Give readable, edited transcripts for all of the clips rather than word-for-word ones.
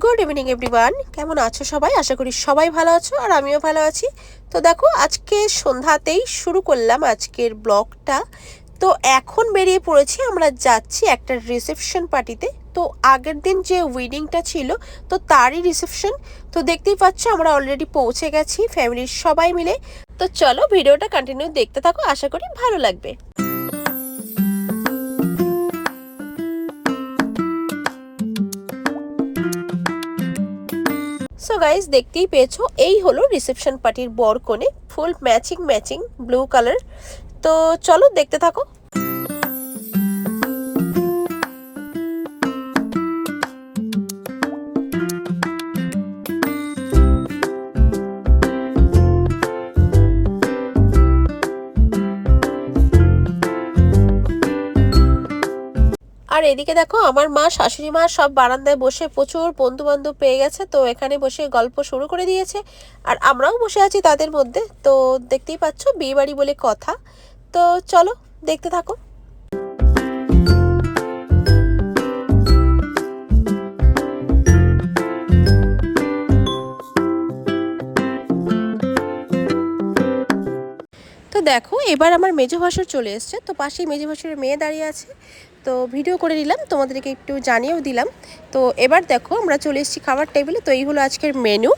Good evening everyone, কেমন আছো সবাই? আশা করি সবাই ভালো আছো আর আমিও ভালো আছি। তো দেখো, আজকে সন্ধ্যাতেই শুরু করলাম আজকের ব্লগটা। তো এখন বেরিয়ে পড়েছি, আমরা যাচ্ছি একটা রিসেপশন পার্টিতে। তো আগের দিন যে ওয়েডিংটা ছিল, তো তারই রিসেপশন। তো দেখতেই পাচ্ছ আমরা অলরেডি পৌঁছে গেছি ফ্যামিলির সবাই মিলে। তো চলো ভিডিওটা কন্টিনিউ দেখতে থাকো, আশা করি ভালো লাগবে। সো গাইস, দেখতেই পেয়েছো এই হলো রিসেপশন পার্টির বর কনে, ফুল ম্যাচিং ম্যাচিং ব্লু কালার। তো চলো দেখতে থাকো। আর এদিকে দেখো, আমার মা শাশুড়ি মা সব বারান্দায় বসে প্রচুর বন্ধু বান্ধব পেয়ে গেছে, তো এখানে বসে গল্প শুরু করে দিয়েছে। আর আমরাও বসে আছি তাদের মধ্যে। তো দেখতেই পাচ্ছ বিয়ে বাড়ি বলে কথা। তো চলো দেখতে থাকো। তো দেখো, এবার আমার মেজো ভাসুর চলে এসছে। তো পাশেই মেজো ভাসুরের মেয়ে দাঁড়িয়ে আছে। তো ভিডিও করে নিলাম, তোমাদেরকে একটু জানিয়েও দিলাম। তো এবার দেখো আমরা চলে এসেছি খাবার টেবিলে। তো এই হলো আজকের মেনু।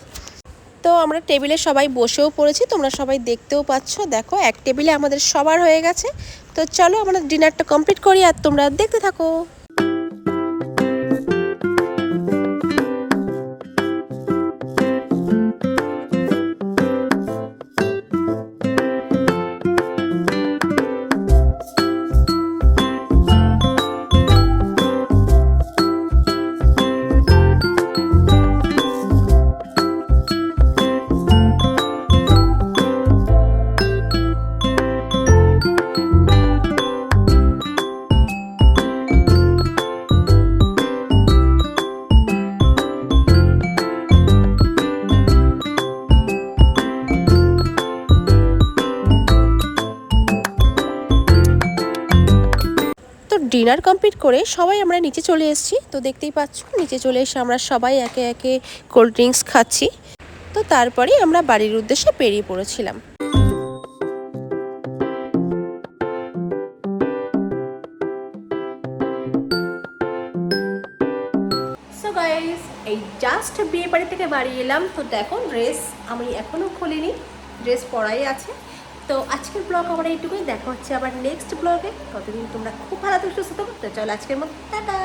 তো আমরা টেবিলে সবাই বসেও পড়েছি, তোমরা সবাই দেখতেও পাচ্ছ। দেখো এক টেবিলে আমাদের সবার হয়ে গেছে। তো চলো আমরা ডিনারটা কমপ্লিট করি আর তোমরা দেখতে থাকো। ডিনার কমপ্লিট করে সবাই আমরা নিচে চলে এসেছি। তো দেখতেই পাচ্ছ নিচে চলে এসে আমরা সবাই একে একে কোল্ড ড্রিঙ্কস খাচ্ছি। তো তারপরে আমরা বাড়ির উদ্দেশ্যে বেরিয়ে পড়েছিলাম। সো গাইস, এই জাস্ট বিয়ে বাড়ি থেকে বাড়ি এলাম। তো দেখো ড্রেস আমি এখনও খুলিনি, ড্রেস পরাই আছে। তো আজকের ব্লগ আমার এইটুকুই, দেখা হচ্ছে আবার নেক্সট ব্লগে। ততদিন তোমরা খুব ভালো থাকো, সুস্থ থাকো। তো চলো আজকের মতো টাটা।